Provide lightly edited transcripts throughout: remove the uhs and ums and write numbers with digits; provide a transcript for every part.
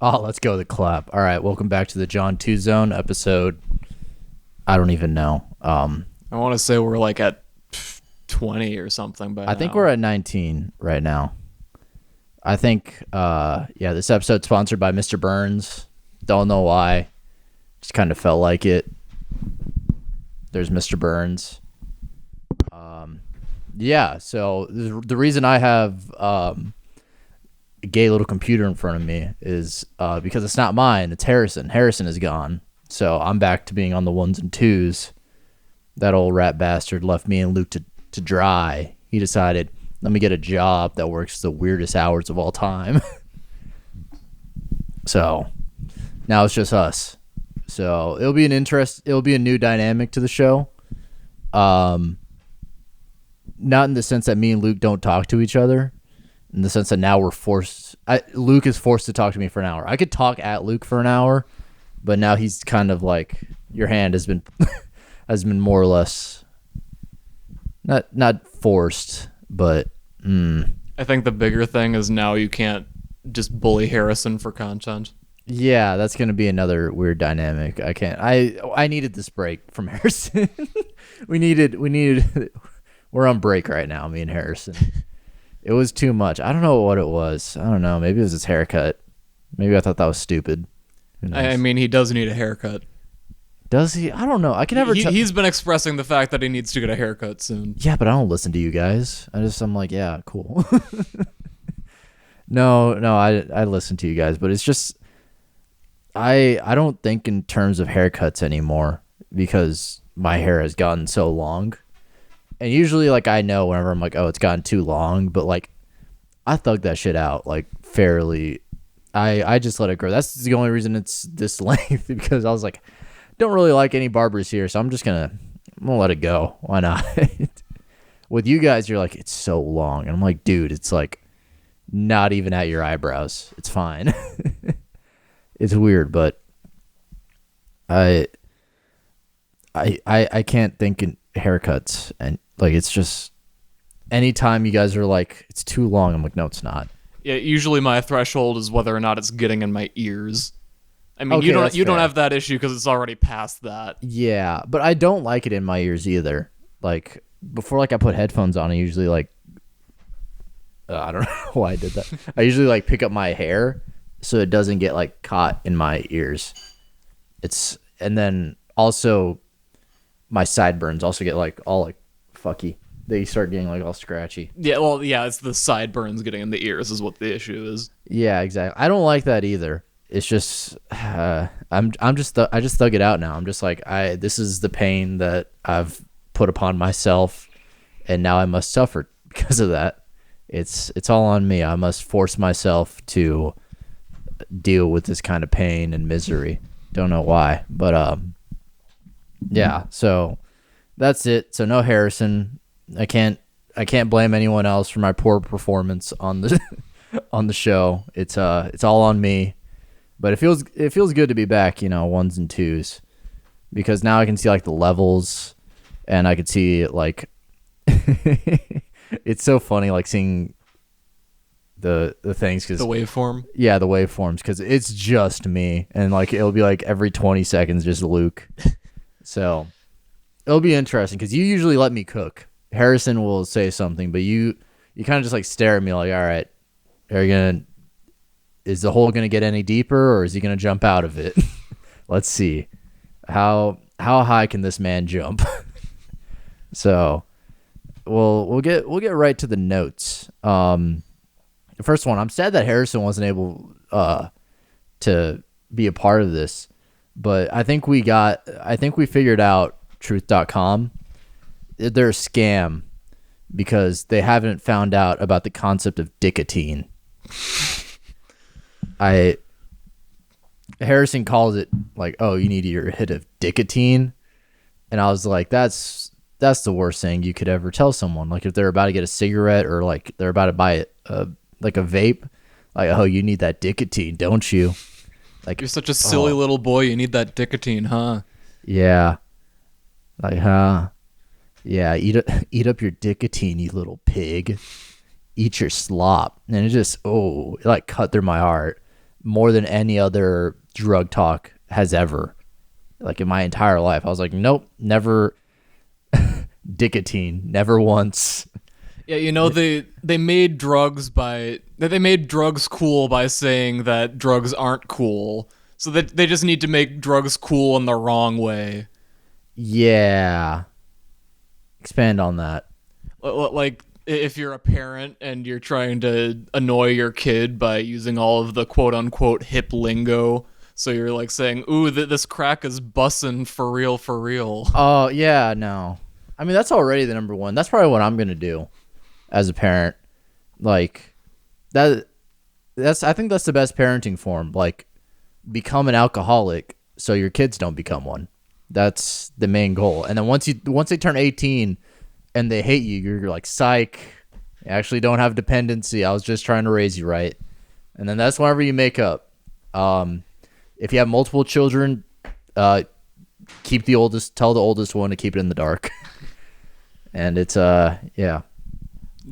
Oh, let's go with the clap. All right, welcome back to the John 2 Zone episode. I don't even know. I want to say we're like at 20 or something by I think now. we're at 19 right now. I think, this episode's sponsored by Mr. Burns. Don't know why. Just kind of felt like it. There's Mr. Burns. So the reason I have a gay little computer in front of me is because it's not mine. It's Harrison. Harrison is gone. So I'm back to being on the ones and twos. That old rat bastard left me and Luke to dry. He decided, let me get a job that works the weirdest hours of all time. So now it's just us. So it'll be a new dynamic to the show. Not in the sense that me and Luke don't talk to each other, in the sense that now Luke is forced to talk to me for an hour. I could talk at Luke for an hour, but now he's kind of like, your hand has been has been more or less not forced, but I think the bigger thing is now you can't just bully Harrison for content. yeah, that's gonna be another weird dynamic. I needed this break from Harrison. we needed we're on break right now, me and Harrison. It was too much. I don't know what it was. I don't know. Maybe it was his haircut. Maybe I thought that was stupid. Who knows? I mean, he does need a haircut. Does he? I don't know. I can never tell. He's been expressing the fact that he needs to get a haircut soon. Yeah, but I don't listen to you guys. I'm like, yeah, cool. No, I listen to you guys, but it's just I don't think in terms of haircuts anymore because my hair has gotten so long. And usually, like, I know whenever I'm like, oh, it's gotten too long, but like, I thug that shit out like fairly. I just let it grow. That's the only reason it's this length because I was like, don't really like any barbers here, so I'm gonna let it go. Why not? With you guys, you're like, it's so long, and I'm like, dude, it's like not even at your eyebrows. It's fine. It's weird, but I can't think in haircuts, and like, it's just anytime you guys are like, it's too long, I'm like, no, it's not. Yeah, usually my threshold is whether or not it's getting in my ears. I mean, Okay, you that's don't fair. have that issue because it's already past that. Yeah, but I don't like it in my ears either. Like, before, like, I put headphones on, I usually like I don't know why I did that. I usually like pick up my hair so it doesn't get like caught in my ears. And then also my sideburns also get like all like fucky. They start getting like all scratchy. Yeah, well, yeah, it's the sideburns getting in the ears is what the issue is. Yeah, exactly. I don't like that either. It's just I just thug it out now. I'm just like, this is the pain that I've put upon myself, and now I must suffer because of that. It's all on me. I must force myself to deal with this kind of pain and misery. Don't know why, but yeah. So that's it. So no Harrison. I can't blame anyone else for my poor performance on the on the show. It's all on me. But it feels good to be back, ones and twos, because now I can see like the levels, and I could see like it's so funny like seeing the things because The waveform. yeah, the waveforms, because it's just me, and like it'll be like every 20 seconds just Luke. So it'll be interesting because you usually let me cook. Harrison will say something, but you kind of just like stare at me like, all right, is the hole gonna get any deeper, or is he gonna jump out of it? Let's see how high can this man jump. So we'll get right to the notes. The first one, I'm sad that Harrison wasn't able to be a part of this, but I think we figured out truth.com. They're a scam because they haven't found out about the concept of Dicotine. Harrison calls it like, oh, you need your hit of Dicotine, and I was like, that's the worst thing you could ever tell someone. Like if they're about to get a cigarette or like they're about to buy like a vape, like, oh, you need that Dicotine, don't you? Like, You're such a silly little boy. You need that nicotine, huh? yeah, like, huh? Yeah, eat up your Dicotine, you little pig. Eat your slop. And it just, it like cut through my heart. more than any other drug talk has ever. Like in my entire life, I was like, nope, never. Nicotine, never once. Yeah, you know they made drugs cool by saying that drugs aren't cool. So that they just need to make drugs cool in the wrong way. Yeah. Expand on that. Like if you're a parent and you're trying to annoy your kid by using all of the quote unquote hip lingo. So you're like saying, "Ooh, this crack is bussin' for real, for real." Oh, yeah, no. I mean, that's already the number one. That's probably what I'm going to do as a parent. Like I think that's the best parenting form. Like become an alcoholic so your kids don't become one. That's the main goal. And then once they turn 18 and they hate you, you're like, psych. You actually don't have dependency. I was just trying to raise you right. And then that's whenever you make up. If you have multiple children, tell the oldest one to keep it in the dark. And it's yeah.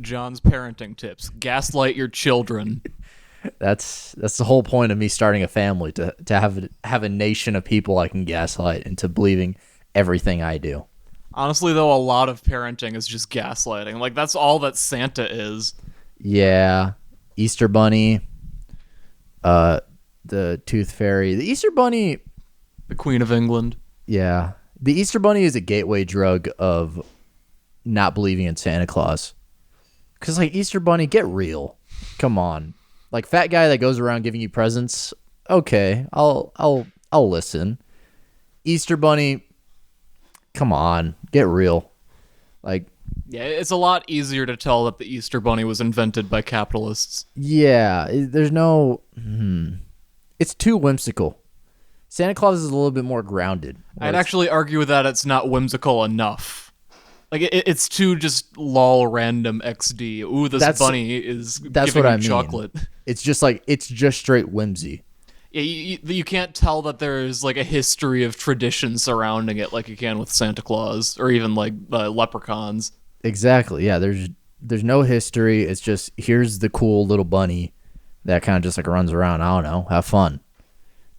John's parenting tips: gaslight your children. That's the whole point of me starting a family, to have a nation of people I can gaslight into believing everything I do. Honestly, though, a lot of parenting is just gaslighting. Like that's all that Santa is. Yeah, Easter Bunny, the Tooth Fairy, the Easter Bunny, The Queen of England. yeah, the Easter Bunny is a gateway drug of not believing in Santa Claus. Cause like Easter Bunny, get real, come on. Like fat guy that goes around giving you presents. Okay, I'll listen. Easter Bunny, come on, get real. Like, Yeah, it's a lot easier to tell that the Easter Bunny was invented by capitalists. yeah, there's no. It's too whimsical. Santa Claus is a little bit more grounded. I'd actually argue that it's not whimsical enough. Like it's too just lol random XD. Ooh, this bunny is that's giving what you I mean. chocolate. It's just like it's just straight whimsy. Yeah, you can't tell that there's like a history of tradition surrounding it like you can with Santa Claus or even like leprechauns. Exactly. Yeah. There's no history. It's just here's the cool little bunny that kind of just like runs around. I don't know. Have fun.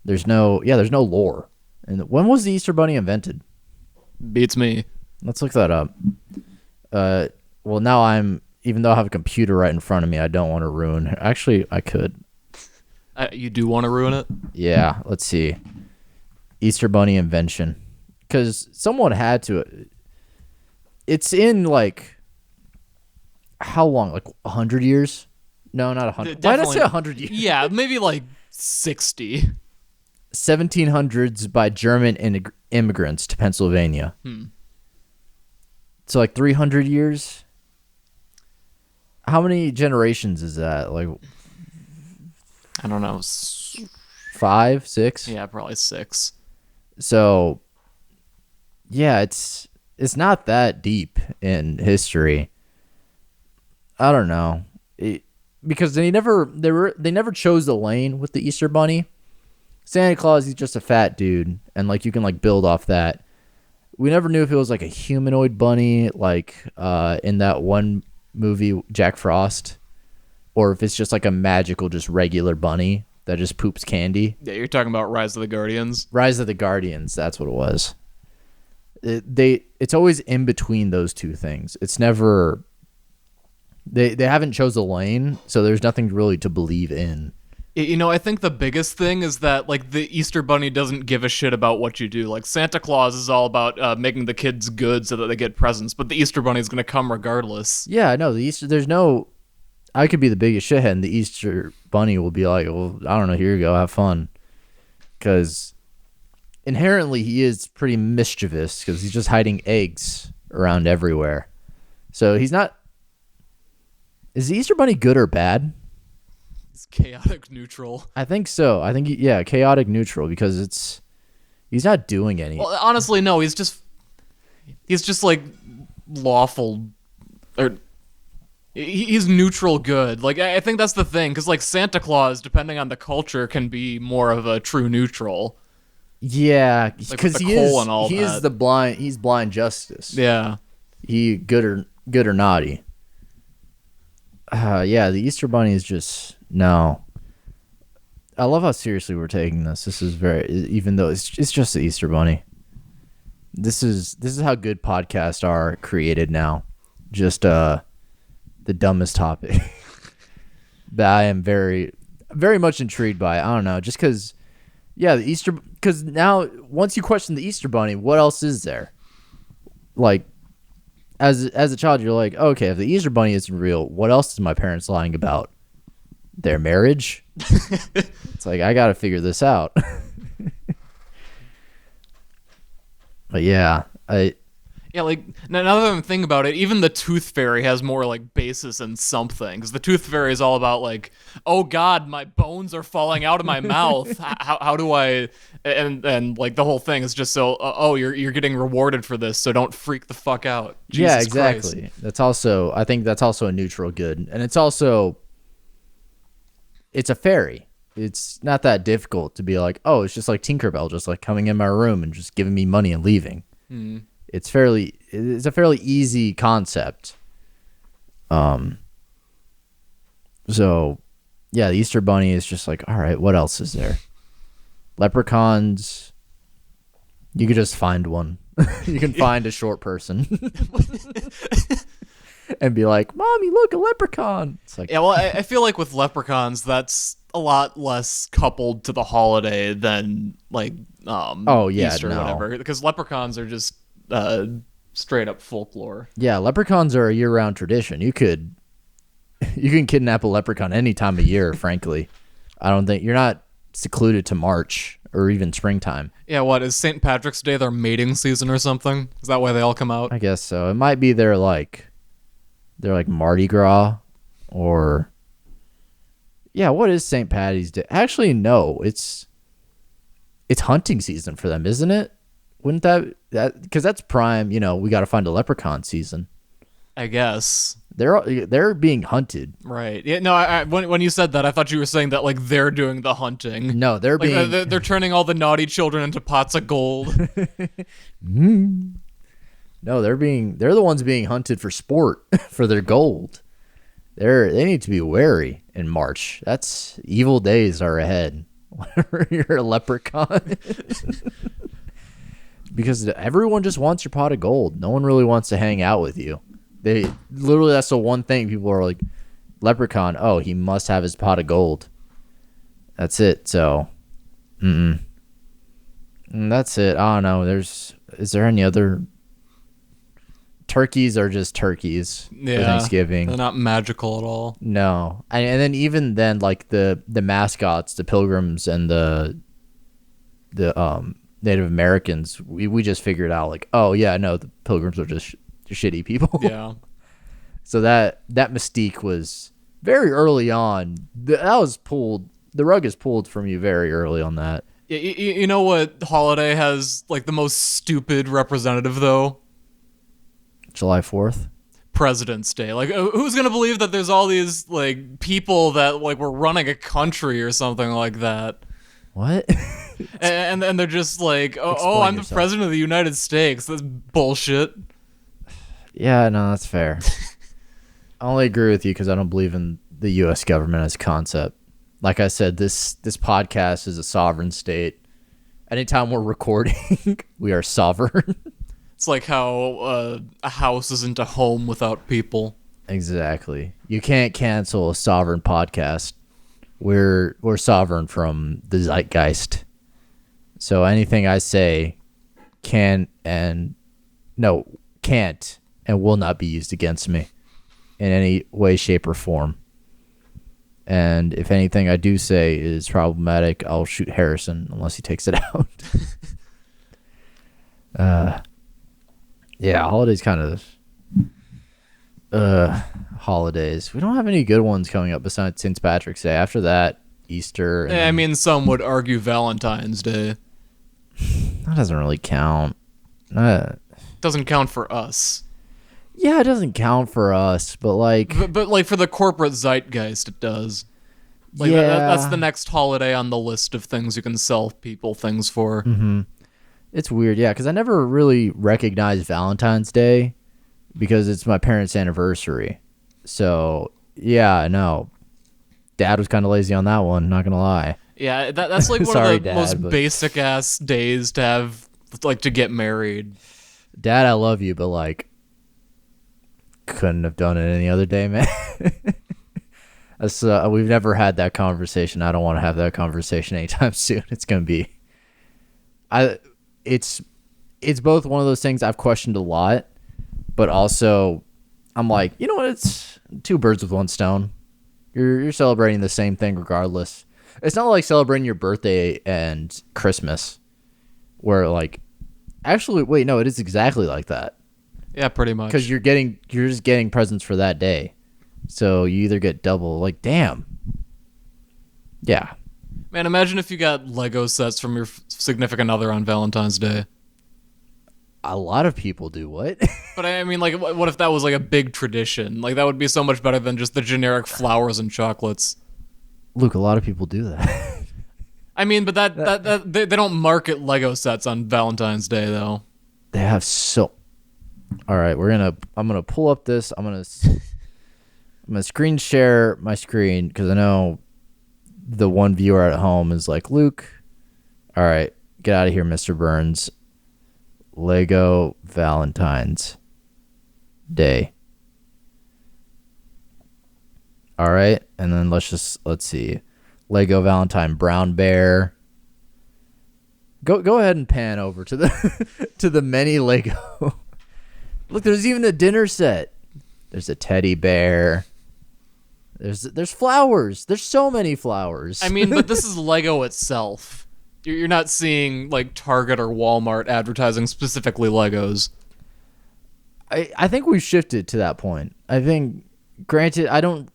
There's no lore. And when was the Easter Bunny invented? Beats me. Let's look that up. Well, now even though I have a computer right in front of me, I don't want to ruin. Actually, I could. You do want to ruin it? Yeah. Let's see. Easter Bunny invention. Because someone had to. It's in like. How long? Like 100 years? No, not 100. Why did I say 100 years? Yeah, maybe like 60. 1700s by German immigrants to Pennsylvania. So like 300 years. How many generations is that? Like I don't know. 5, 6? Yeah, probably 6. So yeah, it's not that deep in history. I don't know. Because they never chose the lane with the Easter Bunny. Santa Claus, he's just a fat dude, and like you can like build off that. We never knew if it was like a humanoid bunny, like in that one movie Jack Frost, or if it's just like a magical, just regular bunny that just poops candy. Yeah, you're talking about Rise of the Guardians. Rise of the Guardians, that's what it was. It's always in between those two things. It's never. They haven't chose a lane, so there's nothing really to believe in. You know, I think the biggest thing is that, like, the Easter Bunny doesn't give a shit about what you do. Like, Santa Claus is all about making the kids good so that they get presents, but the Easter Bunny is going to come regardless. Yeah, no, there's no... I could be the biggest shithead, and the Easter Bunny will be like, well, I don't know, here you go, have fun. Because inherently he is pretty mischievous, because he's just hiding eggs around everywhere. So he's not... Is the Easter Bunny good or bad? It's chaotic neutral. I think so. I think, yeah, chaotic neutral, because he's not doing anything. Well, honestly, no, he's just like lawful, or he's neutral good. Like, I think that's the thing, because like Santa Claus, depending on the culture, can be more of a true neutral. Yeah, Like because he's blind justice. Yeah. He good or naughty. Yeah, the Easter Bunny is just no. I love how seriously we're taking this. This is very, even though it's just the Easter Bunny. This is how good podcasts are created now. Just the dumbest topic. But I am very, very much intrigued by it. I don't know, just because, yeah, the Easter. Because now, once you question the Easter Bunny, what else is there? Like, as a child, you're like, okay, if the Easter Bunny isn't real, what else is my parents lying about? Their marriage? It's like, I gotta figure this out. But yeah, Yeah, like now that I'm thinking about it, even the Tooth Fairy has more like basis in something. Because the Tooth Fairy is all about like, oh God, my bones are falling out of my mouth. How do I? And like the whole thing is just so, oh, you're getting rewarded for this, so don't freak the fuck out. Jesus yeah, exactly. Christ. That's also, I think that's also a neutral good, and it's also, it's a fairy. It's not that difficult to be like, oh, it's just like Tinkerbell, just like coming in my room and just giving me money and leaving. It's a fairly easy concept. So yeah, the Easter Bunny is just like, all right, what else is there? Leprechauns, you could just find one. You can find a short person and be like, Mommy, look, a leprechaun. It's like, Yeah, well, I feel like with leprechauns, that's a lot less coupled to the holiday than like Oh, yeah, Easter no. or whatever, because leprechauns are just straight up folklore. yeah, leprechauns are a year-round tradition. You can kidnap a leprechaun any time of year, frankly. I don't think you're not secluded to March or even springtime. Yeah, what is St. Patrick's Day their mating season or something? Is that why they all come out? I guess so. It might be their like Mardi Gras, or yeah, what is St. Patty's Day? Actually, no, it's hunting season for them, isn't it? Wouldn't that because that's prime, we got to find a leprechaun season. I guess. They're being hunted. Right. Yeah. No. When you said that, I thought you were saying that like they're doing the hunting. No, they're Like being they're turning all the naughty children into pots of gold. No, they're the ones being hunted for sport, for their gold. They need to be wary in March. That's evil days are ahead. Whenever you're a leprechaun. Because everyone just wants your pot of gold. No one really wants to hang out with you. They literally, that's the one thing people are like, leprechaun, oh, he must have his pot of gold. That's it. So, and that's it. I don't know. Is there any other? Turkeys are just turkeys for Thanksgiving. They're not magical at all. No, and then even then, like the mascots, the Pilgrims and the Native Americans, we just figured out like, oh yeah, no, the Pilgrims are just shitty people. Yeah. So that mystique was very early on. That was pulled. The rug is pulled from you very early on that. Yeah. You know what holiday has like the most stupid representative though? July 4th. President's Day. Like, who's gonna believe that there's all these like people that like were running a country or something like that? What? and they're just like, oh, Explain I'm yourself. the president of the United States. That's bullshit. Yeah, no, that's fair. I only agree with you because I don't believe in the U.S. government as a concept. Like I said, this podcast is a sovereign state. Anytime we're recording, we are sovereign. It's like how a house isn't a home without people. Exactly. You can't cancel a sovereign podcast. We're sovereign from the zeitgeist. So anything I say can't and will not be used against me in any way, shape, or form. And if anything I do say is problematic, I'll shoot Harrison unless he takes it out. Yeah, holidays kind of holidays. We don't have any good ones coming up besides St. Patrick's Day. After that, Easter. And I mean, some would argue Valentine's Day. that doesn't really count. Doesn't count for us. Yeah, it doesn't count for us, but like, But like for the corporate zeitgeist, it does. Like yeah, that's the next holiday on the list of things you can sell people things for. it's weird. Yeah, because I never really recognized Valentine's Day because it's my parents' anniversary. So yeah, no, Dad was kind of lazy on that one. Not gonna lie. Yeah, that's like one Sorry, of the Dad, most but basic ass days to have, like, to get married. Dad, I love you, but like, couldn't have done it any other day, man. We've never had that conversation. I don't want to have that conversation anytime soon. It's gonna be, I, it's both one of those things I've questioned a lot, but also I'm like, you know what? It's two birds with one stone. You're celebrating the same thing regardless. It's not like celebrating your birthday and Christmas, where like, actually, wait, no, it is exactly like that Yeah, pretty much. because you're just getting presents for that day, so you either get double. Like, damn, yeah. Man, imagine if you got Lego sets from your significant other on Valentine's Day. A lot of people do what? But I mean, like, what if that was like a big tradition? Like, that would be so much better than just the generic flowers and chocolates. Luke, a lot of people do that. I mean, but they don't market Lego sets on Valentine's Day, though. They have so. All right, I'm gonna pull up this. I'm gonna screen share my screen because I know the one viewer at home is like, Luke, all right, get out of here, Mr. Burns. Lego Valentine's Day. All right, and then let's see. Lego Valentine Brown Bear. Go ahead and pan over to the to the many Lego. Look, there's even a dinner set. There's a teddy bear. There's flowers. There's so many flowers. I mean, but this is Lego itself. You're not seeing like Target or Walmart advertising specifically Legos. I think we've shifted to that point. I think, granted, I don't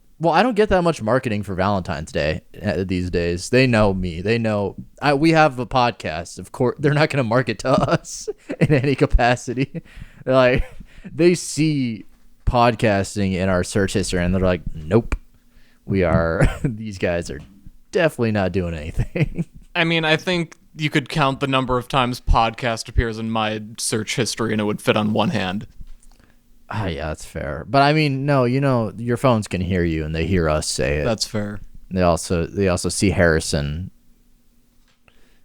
get that much marketing for Valentine's Day these days. They know me. They know we have a podcast. Of course, they're not going to market to us in any capacity. They're like, they see podcasting in our search history, and they're like, nope, these guys are definitely not doing anything. I mean, I think you could count the number of times podcast appears in my search history, and it would fit on one hand. Yeah, that's fair. But I mean, no, your phones can hear you, and they hear us say it. That's fair. They also see Harrison.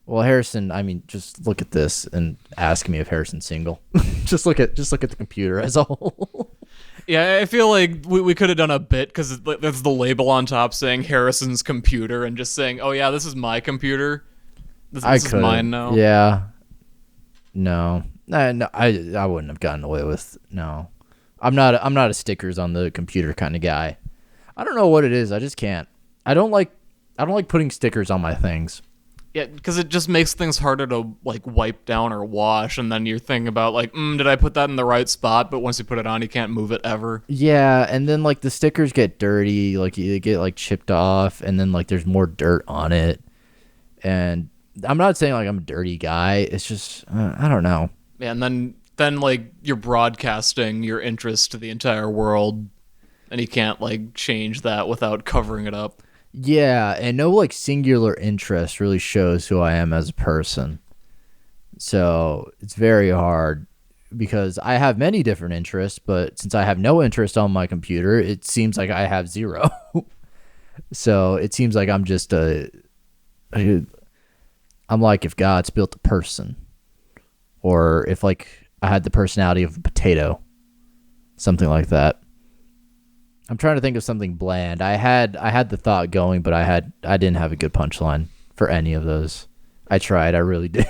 Well, Harrison, I mean, just look at this and ask me if Harrison's single. just look at the computer as a whole. Yeah, I feel like we could have done a bit because that's the label on top saying Harrison's computer and just saying, oh yeah, this is my computer. This is mine now. Yeah. No, I wouldn't have gotten away with no. I'm not a stickers on the computer kind of guy. I don't know what it is. I just can't. I don't like putting stickers on my things. Yeah, because it just makes things harder to like wipe down or wash, and then you're thinking about like, did I put that in the right spot? But once you put it on, you can't move it ever. Yeah, and then like the stickers get dirty, like you get like chipped off, and then like there's more dirt on it. And I'm not saying like I'm a dirty guy. It's just I don't know. Yeah, and then like you're broadcasting your interest to the entire world, and you can't like change that without covering it up. Yeah, and no like singular interest really shows who I am as a person. So it's very hard because I have many different interests, but since I have no interest on my computer, it seems like I have zero. So it seems like I'm just I'm like if God's built a person, or if like I had the personality of a potato, something like that. I'm trying to think of something bland. I had the thought going, but I didn't have a good punchline for any of those. I tried. I really did.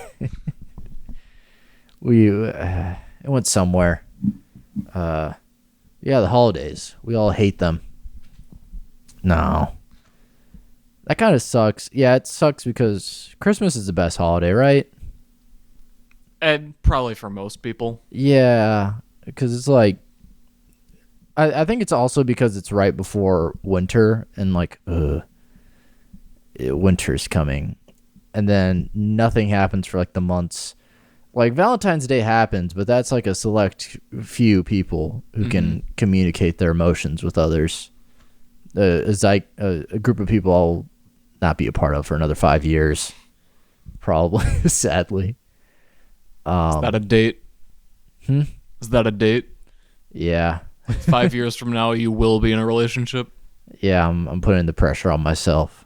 It went somewhere. Yeah, the holidays. We all hate them. No. That kind of sucks. Yeah, it sucks because Christmas is the best holiday, right? And probably for most people. Yeah, because it's like, I think it's also because it's right before winter and like, winter's coming. And then nothing happens for like the months. Like Valentine's Day happens, but that's like a select few people who can communicate their emotions with others. It's like a group of people I'll not be a part of for another 5 years, probably, sadly. Is that a date? Is that a date? Yeah. 5 years from now, you will be in a relationship. Yeah, I'm putting the pressure on myself.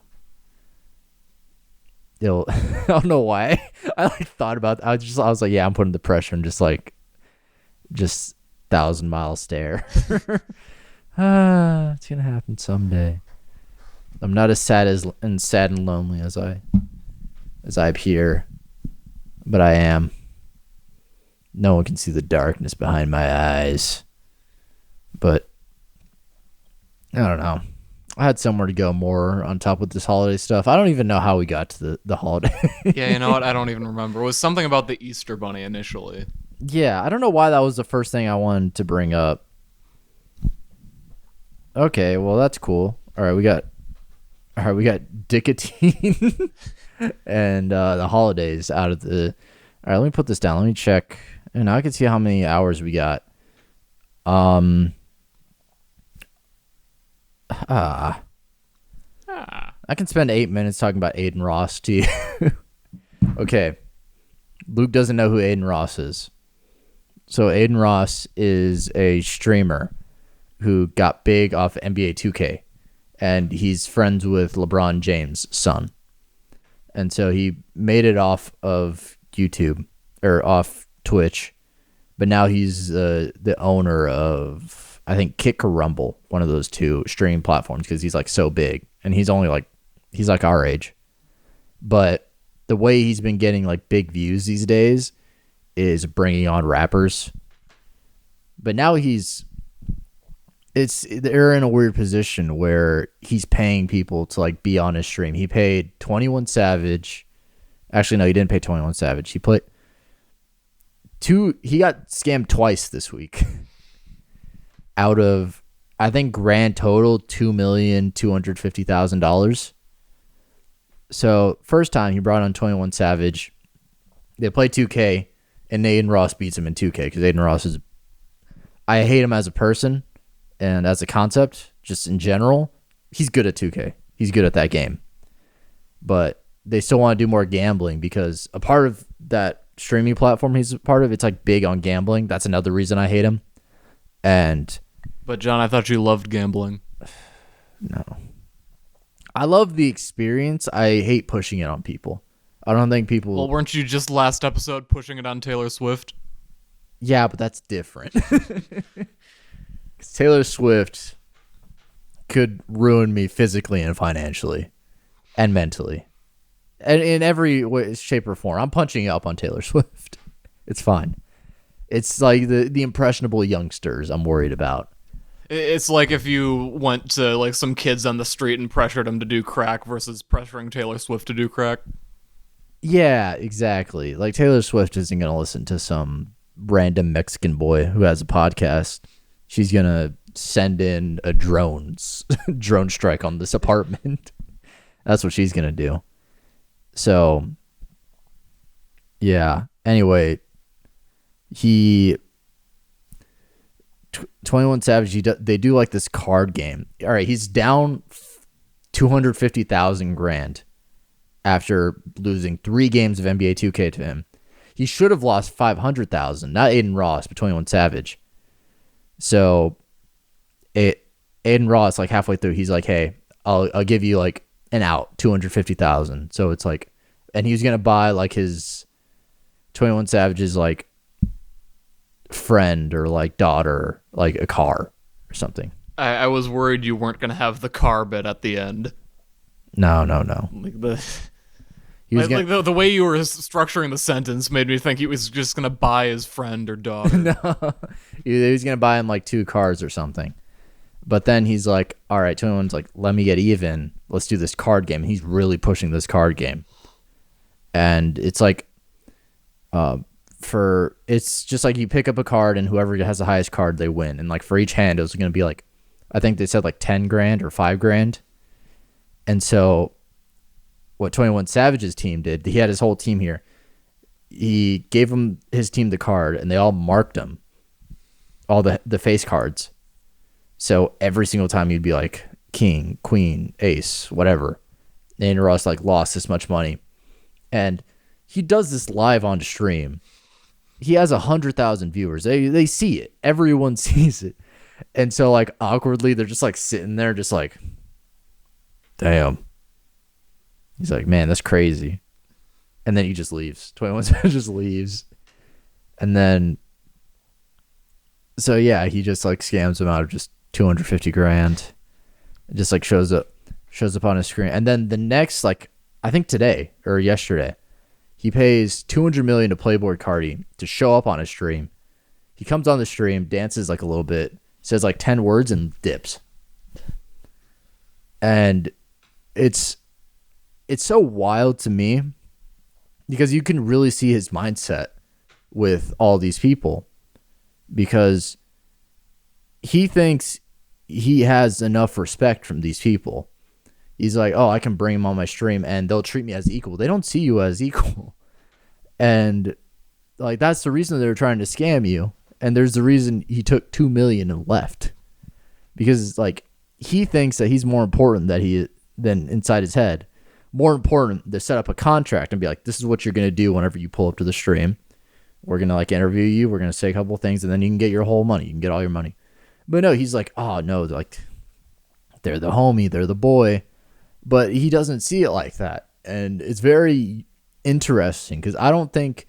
it'll I don't know why. I like thought about I was like, yeah, I'm putting the pressure and just 1,000 mile stare. It's gonna happen someday. I'm not as sad and lonely as I appear, but I am. No one can see the darkness behind my eyes. But I don't know. I had somewhere to go more on top with this holiday stuff. I don't even know how we got to the holiday. Yeah, you know what? I don't even remember. It was something about the Easter Bunny initially. Yeah, I don't know why that was the first thing I wanted to bring up. Okay, well that's cool. All right, we got Dicotine and the holidays out of the. All right, let me put this down. Let me check, and I can see how many hours we got. I can spend 8 minutes talking about Aiden Ross to you. Okay. Luke doesn't know who Aiden Ross is. So Aiden Ross is a streamer who got big off NBA 2K. And he's friends with LeBron James' son. And so he made it off of YouTube or off Twitch. But now he's the owner of, I think, Kick or Rumble, one of those two streaming platforms, because he's like so big. And he's only like, he's like our age. But the way he's been getting like big views these days is bringing on rappers. But now they're in a weird position where he's paying people to like be on his stream. He paid 21 Savage. Actually, no, he didn't pay 21 Savage. He got scammed twice this week. Out of, I think, grand total $2,250,000. So first time he brought on 21 Savage. They play 2K, and Aiden Ross beats him in 2K because Aiden Ross is. I hate him as a person and as a concept, just in general. He's good at 2K. He's good at that game. But they still want to do more gambling because a part of that streaming platform he's a part of, it's like big on gambling. That's another reason I hate him. But John, I thought you loved gambling. No. I love the experience. I hate pushing it on people. I don't think people. Well, weren't you just last episode pushing it on Taylor Swift? Yeah, but that's different. 'Cause Taylor Swift could ruin me physically and financially and mentally. And in every way, shape, or form. I'm punching up on Taylor Swift. It's fine. It's like the impressionable youngsters I'm worried about. It's like if you went to like some kids on the street and pressured them to do crack versus pressuring Taylor Swift to do crack. Yeah, exactly. Like Taylor Swift isn't going to listen to some random Mexican boy who has a podcast. She's going to send in a drone strike on this apartment. That's what she's going to do. So, yeah. Anyway, 21 Savage, they do like this card game. All right, he's down 250,000 grand after losing 3 games of NBA 2K to him. He should have lost 500,000, not Aiden Ross, but 21 Savage. So Aiden Ross, like halfway through, he's like, "Hey, I'll give you like an out, 250,000." So it's like, and he's gonna buy like his 21 Savage's like friend or like daughter like a car or something. I was worried you weren't gonna have the car bit at the end. No. Like the way you were structuring the sentence made me think he was just gonna buy his friend or daughter. No, he was gonna buy him like 2 cars or something. But then he's like, "All right, 21's like, let me get even. Let's do this card game." And he's really pushing this card game, and it's like, it's just like you pick up a card and whoever has the highest card they win. And like for each hand, it was gonna be like, I think they said like 10 grand or 5 grand. And so what 21 Savage's team did, he had his whole team here. He gave him his team the card and they all marked him, all the face cards. So every single time you'd be like king, queen, ace, whatever. And Ross like lost this much money. And he does this live on stream. He has 100,000 viewers. They see it. Everyone sees it. And so like awkwardly, they're just like sitting there just like, damn. He's like, man, that's crazy. and then he just leaves. 21 Savage just leaves, and then so yeah, he just like scams him out of just 250 grand. It just like shows up on his screen, and then the next, like, I think today or yesterday, he pays 200 million to Playboy Cardi to show up on his stream. He comes on the stream, dances like a little bit, says like 10 words, and dips. And it's so wild to me because you can really see his mindset with all these people, because he thinks he has enough respect from these people. He's like, oh, I can bring them on my stream and they'll treat me as equal. They don't see you as equal. And like, that's the reason they're trying to scam you. And there's the reason he took 2 million and left, because it's like, he thinks that he's more important than inside his head. More important to set up a contract and be like, this is what you're going to do whenever you pull up to the stream. We're going to like interview you. We're going to say a couple of things, and then you can get your whole money. You can get all your money. But no, he's like, oh no, like, they're the homie, they're the boy. But he doesn't see it like that. And it's very interesting because I don't think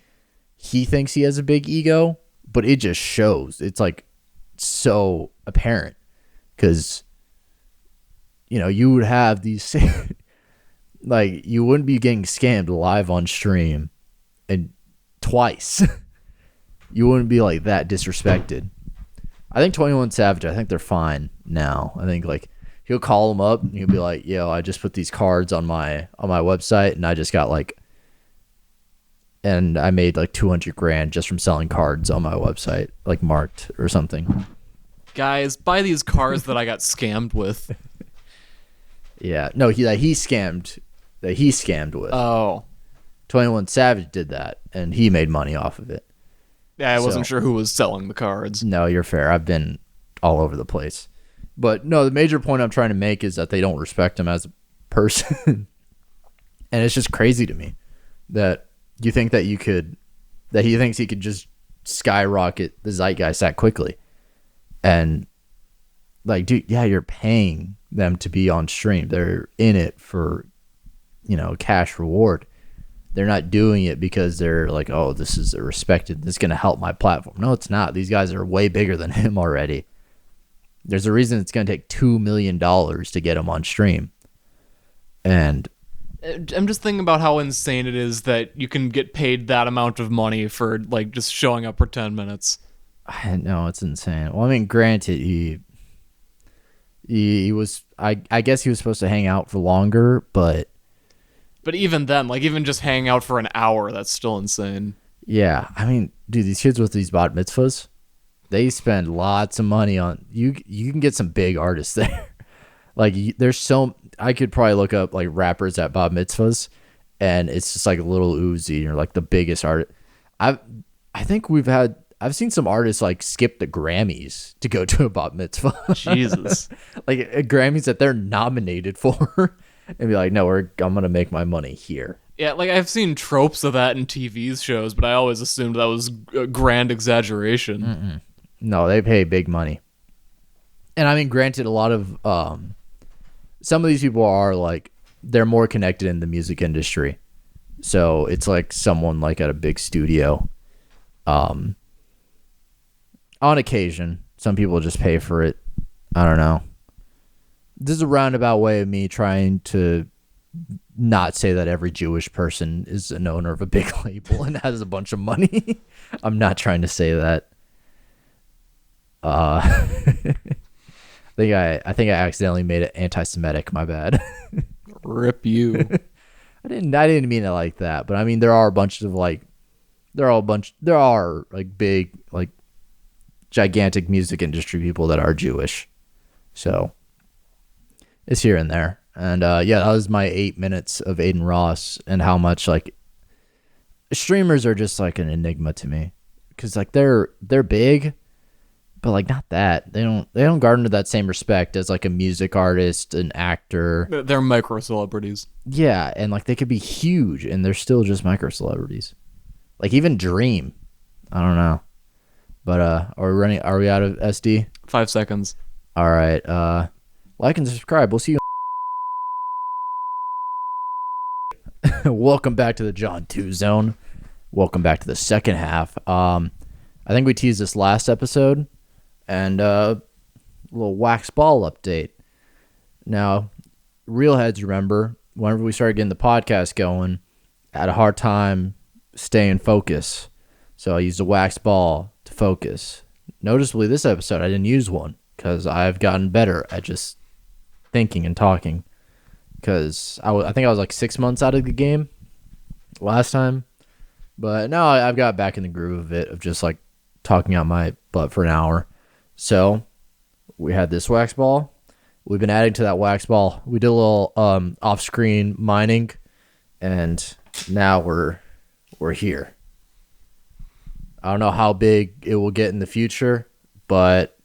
he thinks he has a big ego, but it just shows. It's like so apparent because, you know, you would have these, like, you wouldn't be getting scammed live on stream and twice. You wouldn't be like that disrespected. I think 21 Savage, I think they're fine now. I think like he'll call them up and he'll be like, yo, I just put these cards on my website and I just got like, and I made like 200 grand just from selling cards on my website, like marked or something. Guys, buy these cards that I got scammed with. Yeah, no, he scammed with. Oh. 21 Savage did that and he made money off of it. Yeah, I wasn't sure who was selling the cards. No, you're fair. I've been all over the place. But no, the major point I'm trying to make is that they don't respect him as a person. And it's just crazy to me that you think that that he thinks he could just skyrocket the zeitgeist that quickly. And like, dude, yeah, you're paying them to be on stream. They're in it for, you know, cash reward. They're not doing it because they're like, oh, this is this is going to help my platform. No, it's not. These guys are way bigger than him already. There's a reason it's going to take $2 million to get him on stream. And I'm just thinking about how insane it is that you can get paid that amount of money for like just showing up for 10 minutes. I know, it's insane. Well, I mean, granted, he was, I guess he was supposed to hang out for longer, but even then, like, even just hang out for an hour, that's still insane. Yeah, I mean, dude, these kids with these bat mitzvahs, they spend lots of money on you. You can get some big artists there. Like, there's I could probably look up like rappers at bat mitzvahs, and it's just like a Little Uzi or like the biggest artist. I think I've seen some artists like skip the Grammys to go to a bat mitzvah. Jesus, like Grammys that they're nominated for. And be like, no, I'm going to make my money here. Yeah, like I've seen tropes of that in TV shows, but I always assumed that was a grand exaggeration. Mm-mm. No, they pay big money. And I mean, granted, a lot of, some of these people are like, they're more connected in the music industry. So it's like someone like at a big studio. On occasion, some people just pay for it. I don't know. This is a roundabout way of me trying to not say that every Jewish person is an owner of a big label and has a bunch of money. I'm not trying to say that. I think I accidentally made it anti-Semitic. My bad. Rip you. I didn't mean it like that. But I mean, there are big, like, gigantic music industry people that are Jewish. So it's here and there. And yeah, that was my 8 minutes of Aiden Ross and how much like streamers are just like an enigma to me, because like they're big, but like not that. They don't garner that same respect as like a music artist, an actor. They're micro celebrities. Yeah, and like they could be huge and they're still just micro celebrities. Like even Dream. I don't know. But are we out of SD? 5 seconds. All right. Like and subscribe. We'll see you. Welcome back to the John 2 Zone. Welcome back to the second half. I think we teased this last episode, and a little wax ball update. Now, real heads remember, whenever we started getting the podcast going, I had a hard time staying focused. So I used a wax ball to focus. Noticeably, this episode, I didn't use one because I've gotten better at just thinking and talking. Because I think I was like 6 months out of the game last time. But now I've got back in the groove of it, of just like talking out my butt for an hour. So we had this wax ball. We've been adding to that wax ball. We did a little off-screen mining, and now we're here. I don't know how big it will get in the future, but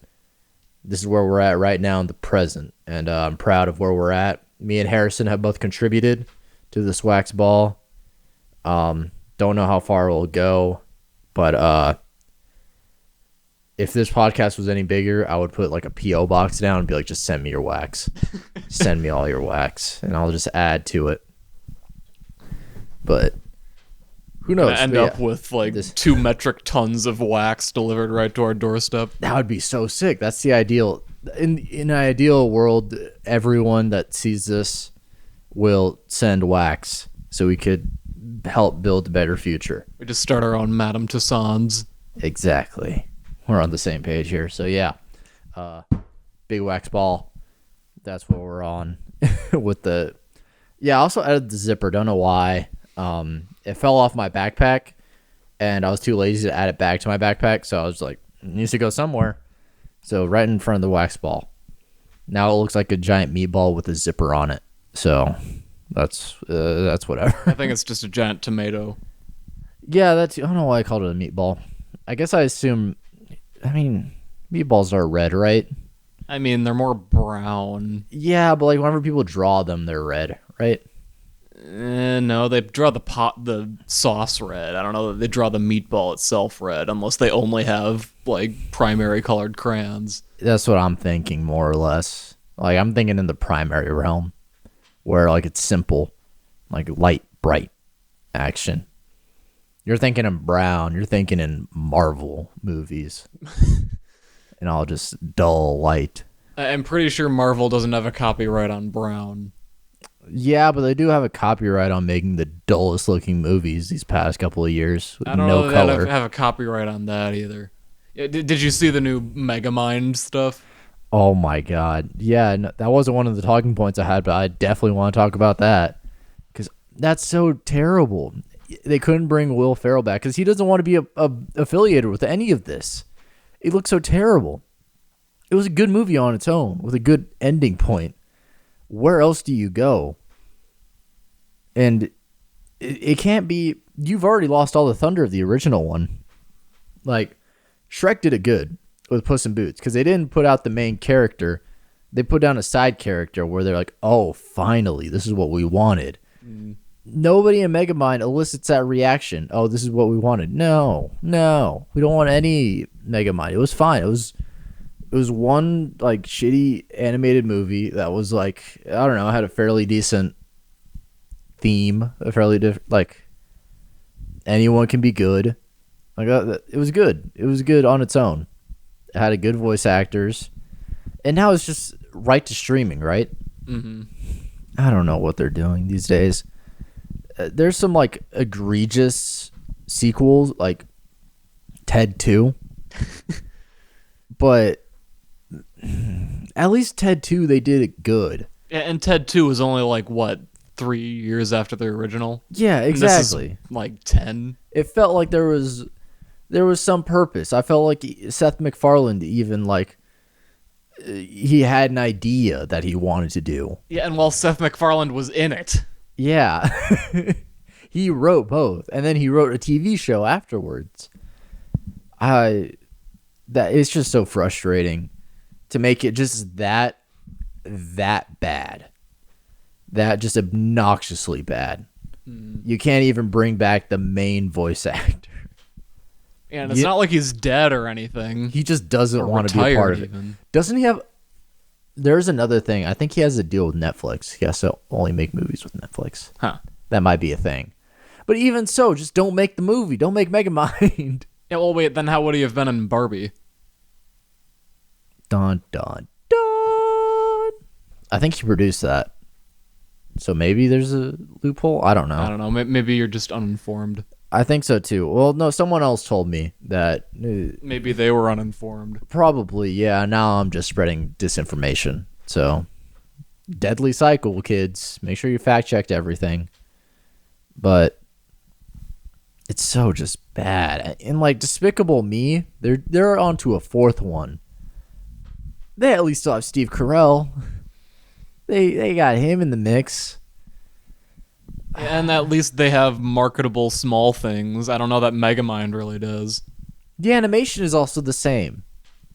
this is where we're at right now in the present, and I'm proud of where we're at. Me and Harrison have both contributed to this wax ball. Don't know how far it will go, but if this podcast was any bigger, I would put like a P.O. box down and be like, just send me your wax. Send me all your wax, and I'll just add to it. But who knows? End up with like 2 metric tons of wax delivered right to our doorstep. That would be so sick. That's the ideal. In an ideal world, everyone that sees this will send wax so we could help build a better future. We just start our own Madame Tussauds. Exactly. We're on the same page here. So yeah, big wax ball. That's what we're on with the. Yeah, I also added the zipper. Don't know why. It fell off my backpack, and I was too lazy to add it back to my backpack. So I was like, it needs to go somewhere. So right in front of the wax ball. Now it looks like a giant meatball with a zipper on it. So that's whatever. I think it's just a giant tomato. Yeah, I don't know why I called it a meatball. I guess I assume. I mean, meatballs are red, right? I mean, they're more brown. Yeah, but like whenever people draw them, they're red, right? No, they draw the sauce red. I don't know that they draw the meatball itself red, unless they only have like primary colored crayons. That's what I'm thinking, more or less. Like I'm thinking in the primary realm, where like it's simple, like light, bright action. You're thinking in brown. You're thinking in Marvel movies, and all just dull light. I'm pretty sure Marvel doesn't have a copyright on brown. Yeah, but they do have a copyright on making the dullest looking movies these past couple of years with I don't no know color. that I have a copyright on that either. Did you see the new Megamind stuff? Oh my god. Yeah, no, that wasn't one of the talking points I had, but I definitely want to talk about that because that's so terrible. They couldn't bring Will Ferrell back because he doesn't want to be affiliated with any of this. It looks so terrible. It was a good movie on its own with a good ending point. Where else do you go? And it can't be. You've already lost all the thunder of the original one. Like, Shrek did it good with Puss in Boots because they didn't put out the main character. They put down a side character where they're like, oh, finally, this is what we wanted. Nobody in Megamind elicits that reaction. Oh, this is what we wanted. No. We don't want any Megamind. It was fine. It was one like shitty animated movie that was like, I don't know, had a fairly decent theme, like anyone can be good. Like it was good. It was good on its own. It had a good voice actors, and now it's just right to streaming, right? Mm-hmm. I don't know what they're doing these days. There's some like egregious sequels, like Ted 2, but at least Ted 2 they did it good. Yeah, and Ted 2 was only like what 3 years after the original. Yeah, exactly. This is like 10. It felt like there was some purpose. I felt like Seth MacFarlane even like he had an idea that he wanted to do. Yeah, and while Seth MacFarlane was in it. Yeah. He wrote both, and then he wrote a TV show afterwards. That it's just so frustrating to make it just that bad. That just obnoxiously bad. You can't even bring back the main voice actor. Yeah, and it's not like he's dead or anything. He just doesn't want to be a part of it. Even. Doesn't he have... There's another thing. I think he has a deal with Netflix. He has to only make movies with Netflix. Huh. That might be a thing. But even so, just don't make the movie. Don't make Megamind. Yeah, well, wait, then how would he have been in Barbie? Dun, dun, dun. I think he produced that. So maybe there's a loophole? I don't know. I don't know. Maybe you're just uninformed. I think so too. Well, no, someone else told me that. Maybe they were uninformed. Probably, yeah. Now I'm just spreading disinformation. So, deadly cycle, kids. Make sure you fact checked everything. But it's so just bad. And like Despicable Me, they're on to a fourth one. They at least still have Steve Carell. They got him in the mix. And at least they have marketable small things. I don't know that Megamind really does. The animation is also the same.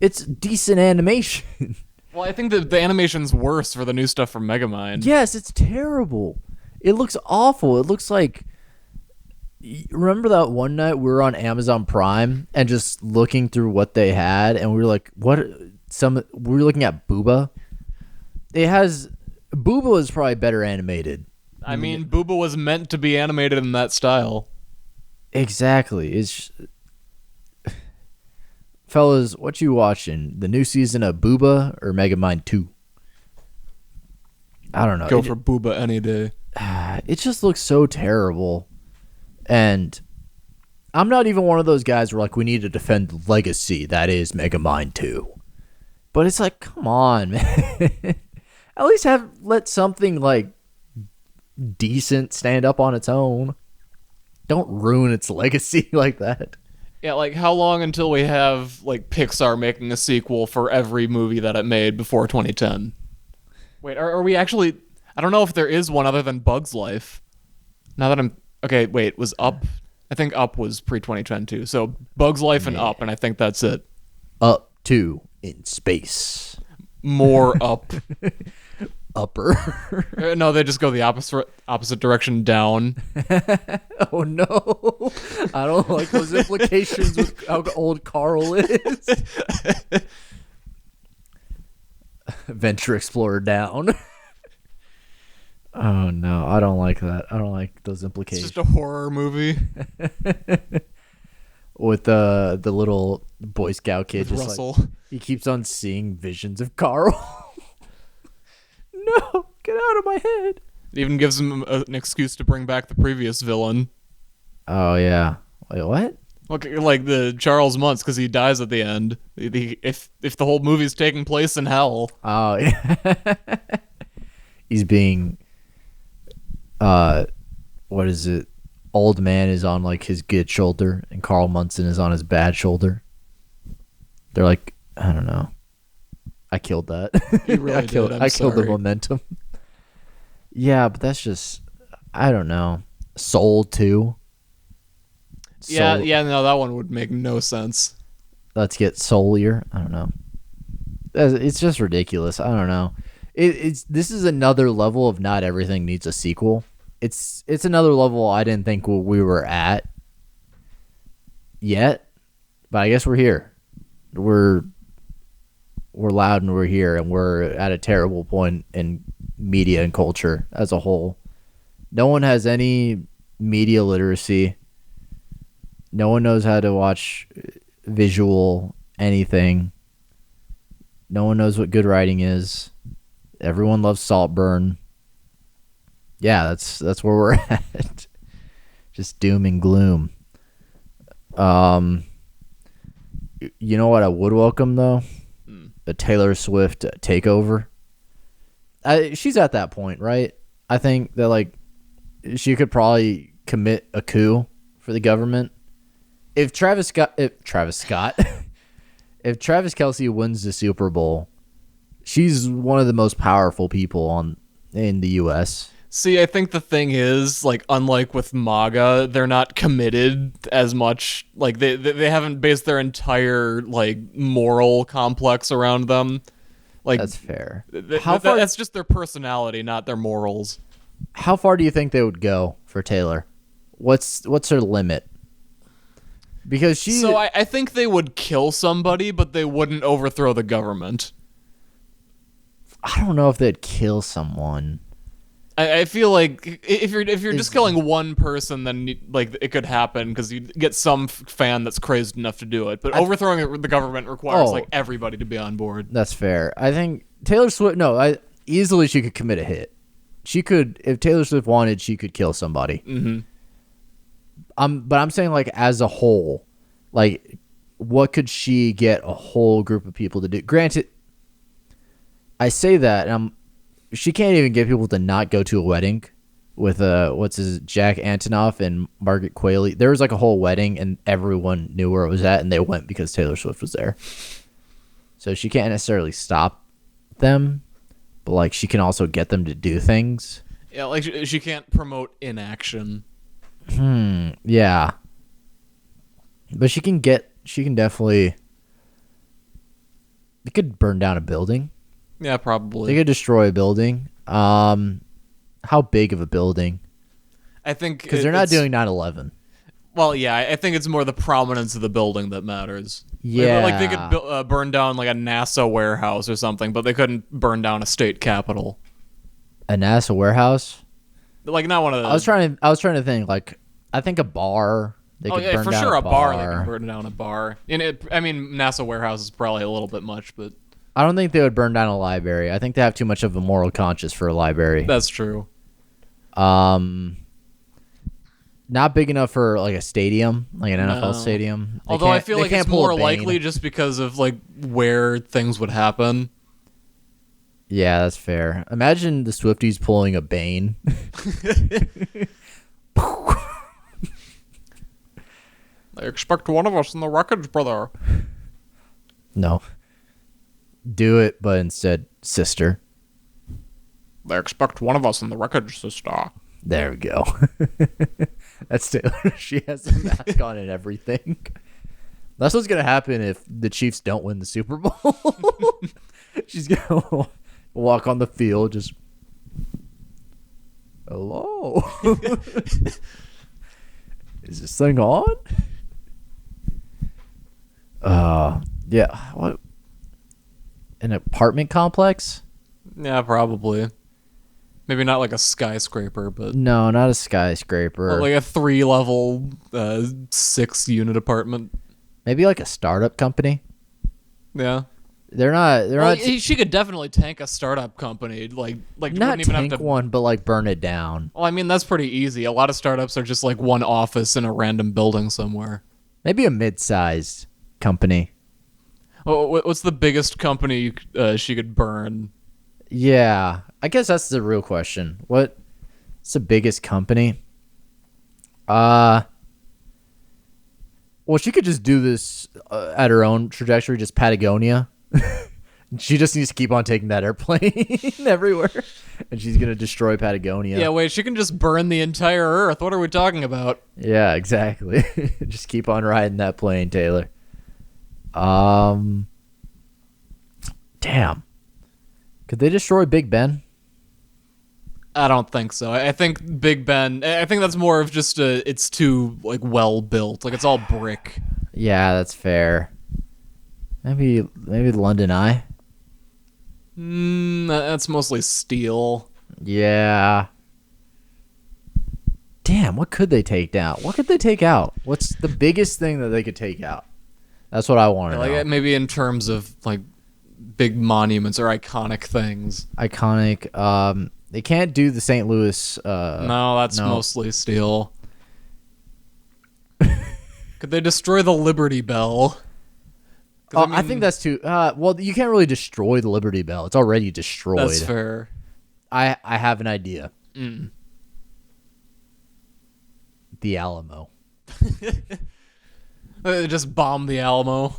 It's decent animation. Well, I think that the animation's worse for the new stuff from Megamind. Yes, it's terrible. It looks awful. It looks like... Remember that one night we were on Amazon Prime and just looking through what they had, and we were like, what? We were looking at Booba. Booba is probably better animated. I mean, Booba was meant to be animated in that style. Exactly. Fellas, what you watching? The new season of Booba or Megamind 2? I don't know. Go for Booba any day. It just looks so terrible. And I'm not even one of those guys where like we need to defend the legacy that is Megamind 2. But it's like, come on, man. At least let something like decent stand up on its own. Don't ruin its legacy like that. Yeah, like how long until we have like Pixar making a sequel for every movie that it made before 2010? Wait, are we actually... I don't know if there is one other than Bug's Life. Now that I'm... Okay, wait, was Up? I think Up was pre-2010 too. So Bug's Life and Up, and I think that's it. Up 2 in space. More Up. Upper. No, they just go the opposite direction down. Oh no. I don't like those implications with how old Carl is. Venture Explorer down. Oh no, I don't like that. I don't like those implications. It's just a horror movie. With the little Boy Scout kid, With just Russell. like he keeps on seeing visions of Carl. No, get out of my head. It even gives him an excuse to bring back the previous villain. Oh yeah. Wait, what? Like the Charles Muntz, because he dies at the end. If the whole movie's taking place in hell. Oh yeah. He's being what is it? Old man is on like his good shoulder and Carl Munson is on his bad shoulder. They're like, I don't know. I killed that. You really I killed the momentum. Yeah, but that's just, I don't know. Soul 2. Yeah, no, that one would make no sense. Let's get soulier. I don't know. It's just ridiculous. I don't know. This is another level of not everything needs a sequel. It's another level I didn't think we were at yet, but I guess we're here. We're loud and we're here, and we're at a terrible point in media and culture as a whole. No one has any media literacy. No one knows how to watch visual anything. No one knows what good writing is. Everyone loves Saltburn. Yeah, that's where we're at. Just doom and gloom. You know what I would welcome though? A Taylor Swift takeover. She's at that point, right? I think that like she could probably commit a coup for the government. If Travis Kelce wins the Super Bowl, she's one of the most powerful people in the U.S. See, I think the thing is, like, unlike with MAGA, they're not committed as much. Like, they haven't based their entire, like, moral complex around them. Like, that's fair. That's just their personality, not their morals. How far do you think they would go for Taylor? What's her limit? Because So I think they would kill somebody, but they wouldn't overthrow the government. I don't know if they'd kill someone. I feel like if you're just killing one person, then like it could happen because you get some fan that's crazed enough to do it. But overthrowing the government requires like everybody to be on board. That's fair. I think Taylor Swift. No, easily she could commit a hit. She could, if Taylor Swift wanted, she could kill somebody. But I'm saying like as a whole, like what could she get a whole group of people to do? Granted, I say that, and she can't even get people to not go to a wedding with Jack Antonoff and Margaret Qualley. There was like a whole wedding, and everyone knew where it was at, and they went because Taylor Swift was there. So she can't necessarily stop them, but like she can also get them to do things. Yeah, like she can't promote inaction. Yeah. But she can definitely. They could burn down a building. Yeah, probably. They could destroy a building. How big of a building? I think because they're not doing 9/11. Well, yeah, I think it's more the prominence of the building that matters. Yeah, like they could burn down like a NASA warehouse or something, but they couldn't burn down a state capitol. A NASA warehouse? Like not one of those. I was trying to think. Like I think a bar. They could burn for down sure a a bar. They can burn down a bar. And I mean, NASA warehouse is probably a little bit much, but I don't think they would burn down a library. I think they have too much of a moral conscience for a library. That's true. Not big enough for like a stadium, like an NFL stadium. Although I feel like it's more likely just because of like where things would happen. Yeah, that's fair. Imagine the Swifties pulling a Bane. They expect one of us in the wreckage, brother. No. Do it, but instead, sister. They expect one of us in the wreckage, sister. There we go. That's Taylor. She has a mask on and everything. That's what's going to happen if the Chiefs don't win the Super Bowl. She's going to walk on the field just, hello? Is this thing on? Yeah. What? An apartment complex? Yeah, probably. Maybe not like a skyscraper, but no, not a skyscraper. Like a 3-level, 6-unit apartment. Maybe like a startup company. Yeah, they're not. She could definitely tank a startup company. Like not even tank have to, one, but like burn it down. Well, I mean that's pretty easy. A lot of startups are just like one office in a random building somewhere. Maybe a mid-sized company. Oh, what's the biggest company she could burn? Yeah, I guess that's the real question. What's the biggest company? Well, she could just do this at her own trajectory, just Patagonia. She just needs to keep on taking that airplane everywhere, and she's gonna destroy Patagonia. Yeah, wait, she can just burn the entire Earth. What are we talking about? Yeah, exactly. Just keep on riding that plane, Taylor. Damn. Could they destroy Big Ben? I don't think so. I think Big Ben. I think that's more of just it's too like well built. Like it's all brick. Yeah, that's fair. Maybe London Eye. That's mostly steel. Yeah. Damn, what could they take down? What could they take out? What's the biggest thing that they could take out? That's what I want to know. Like maybe in terms of like big monuments or iconic things. Iconic. They can't do the St. Louis. No, that's mostly steel. Could they destroy the Liberty Bell? Oh, I think that's too. Well, you can't really destroy the Liberty Bell. It's already destroyed. That's fair. I have an idea. The Alamo. Just bomb the Alamo.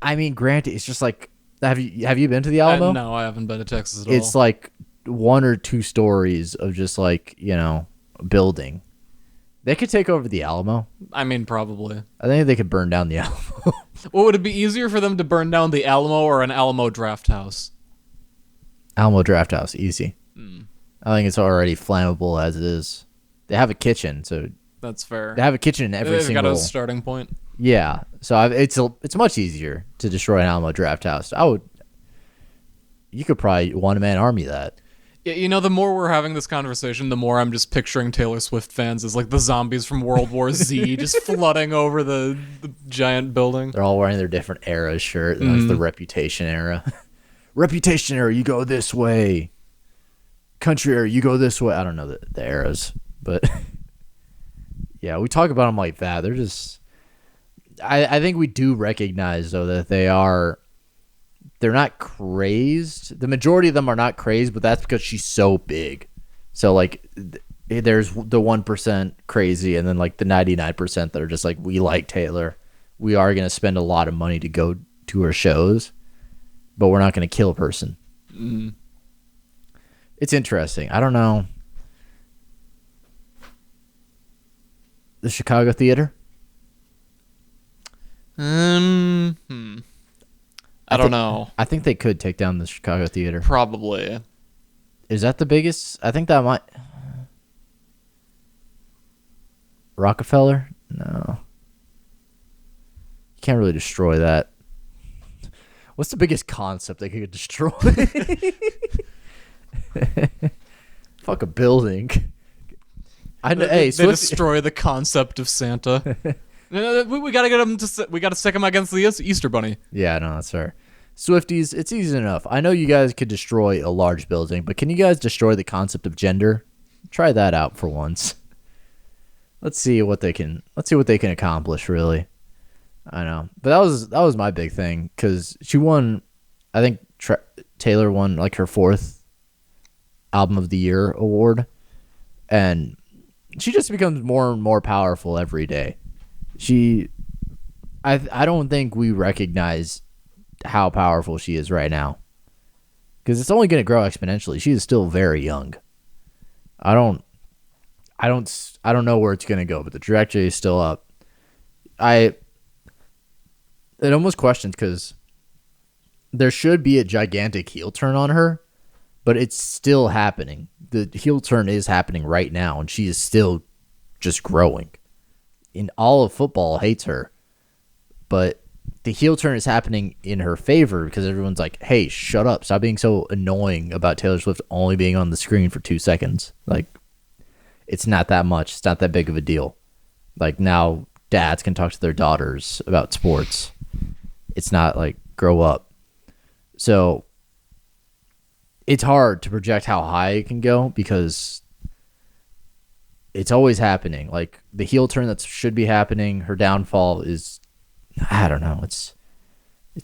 I mean, granted, it's just like have you been to the Alamo? No, I haven't been to Texas at all. It's like 1 or 2 stories of just like building. They could take over the Alamo. I mean, probably. I think they could burn down the Alamo. Well, would it be easier for them to burn down the Alamo or an Alamo draft house? Alamo draft house, easy. I think it's already flammable as it is. They have a kitchen, so that's fair. They have a kitchen in every single. They've got a starting point. Yeah, so it's much easier to destroy an Alamo draft house. You could probably one-man army that. Yeah, you know, the more we're having this conversation, the more I'm just picturing Taylor Swift fans as like the zombies from World War Z just flooding over the giant building. They're all wearing their different era shirt. And that's the Reputation era. Reputation era, you go this way. Country era, you go this way. I don't know the eras, but yeah, we talk about them like that. They're just. I think we do recognize though that they're not crazed. The majority of them are not crazed, but that's because she's so big. So like, there's the 1% crazy, and then like the 99% that are just like, we like Taylor. We are gonna spend a lot of money to go to her shows, but we're not gonna kill a person. It's interesting. I don't know. The Chicago Theater. I don't know. I think they could take down the Chicago Theater. Probably. Is that the biggest? I think that might. Rockefeller? No. You can't really destroy that. What's the biggest concept they could destroy? Fuck a building. I know. Hey, They destroy the concept of Santa. We gotta get them to. We gotta stick them against the Easter Bunny. Yeah, no, that's fair. Swifties, it's easy enough. I know you guys could destroy a large building, but can you guys destroy the concept of gender? Try that out for once. Let's see what they can accomplish. Really, I know, but that was my big thing because she won. I think Taylor won like her 4th Album of the Year award, and she just becomes more and more powerful every day. I don't think we recognize how powerful she is right now, because it's only going to grow exponentially. She is still very young. I don't know where it's going to go, but the trajectory is still up. It almost questions, because there should be a gigantic heel turn on her, but it's still happening. The heel turn is happening right now, and she is still just growing. In all of football hates her, but the heel turn is happening in her favor because everyone's like, hey, shut up. Stop being so annoying about Taylor Swift only being on the screen for 2 seconds. Like, it's not that much. It's not that big of a deal. Like, now dads can talk to their daughters about sports. It's not like, grow up. So it's hard to project how high it can go because it's always happening. Like, the heel turn that should be happening, her downfall is, I don't know. It's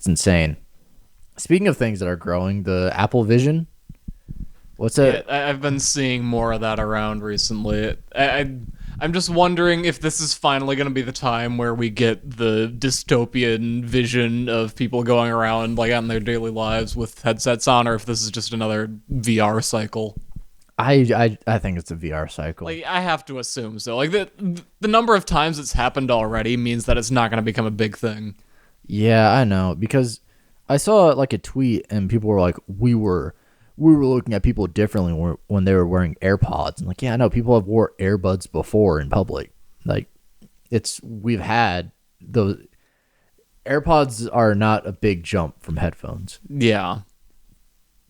insane. Speaking of things that are growing, the Apple Vision. What's that? Yeah, I've been seeing more of that around recently. I'm just wondering if this is finally going to be the time where we get the dystopian vision of people going around like on their daily lives with headsets on, or if this is just another VR cycle. I think it's a VR cycle. Like, I have to assume so. Like, the number of times it's happened already means that it's not going to become a big thing. Yeah, I know, because I saw like a tweet and people were like, we were looking at people differently when they were wearing AirPods. And like, yeah, I know, people have wore earbuds before in public. Like, we've had those. AirPods are not a big jump from headphones. Yeah.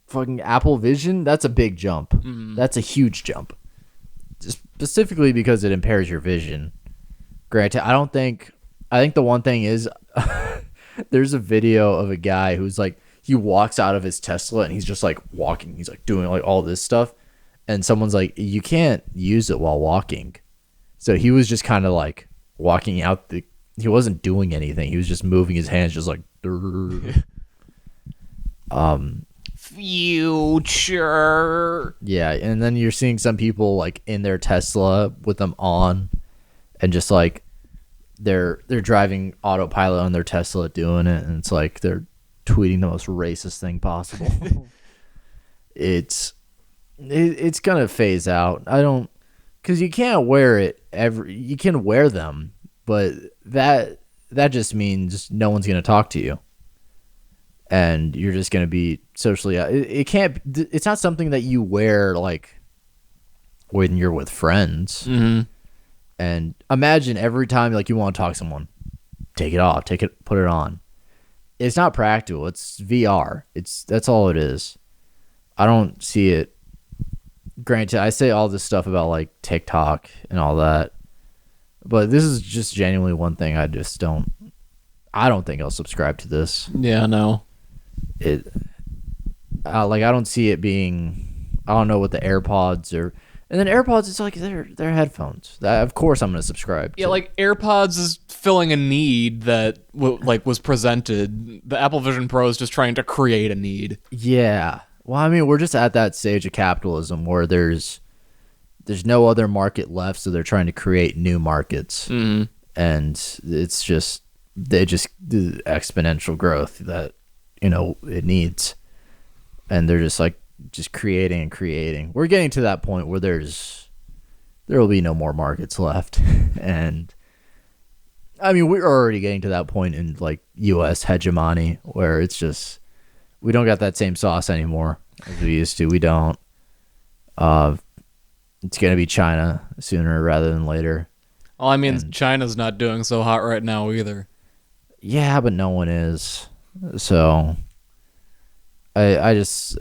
Fucking Apple Vision, that's a big jump. That's a huge jump. Specifically because it impairs your vision. Granted, I think the one thing is there's a video of a guy who's like, he walks out of his Tesla and he's just like walking. He's like doing like all this stuff. And someone's like, you can't use it while walking. So he was just kind of like walking out he wasn't doing anything. He was just moving his hands just like future. Yeah, and then you're seeing some people like in their Tesla with them on and just like they're driving autopilot on their Tesla doing it, and it's like they're tweeting the most racist thing possible. It's gonna phase out. Because you can't wear it you can wear them, but that just means no one's gonna talk to you. And you're just going to be socially it's not something that you wear like when you're with friends. Mm-hmm. And imagine every time like you want to talk to someone, take it off, put it on. It's not practical. It's VR. That's all it is. I don't see it granted, I say all this stuff about like TikTok and all that, but this is just genuinely one thing I just don't. I don't think I'll subscribe to this. Yeah, no. It like I don't see it being. I don't know what the AirPods are, and then AirPods is like they're headphones. Of course, I'm gonna subscribe. Yeah, like AirPods is filling a need that was presented. The Apple Vision Pro is just trying to create a need. Yeah. Well, I mean, we're just at that stage of capitalism where there's no other market left, so they're trying to create new markets, and it's just they just do exponential growth that it needs, and they're just like just creating and creating. We're getting to that point where there will be no more markets left, and I mean we're already getting to that point in like U.S. hegemony where it's just. We don't got that same sauce anymore as we used to. We don't. It's going to be China sooner rather than later. Well, I mean, China's not doing so hot right now either. Yeah, but no one is. So, I just...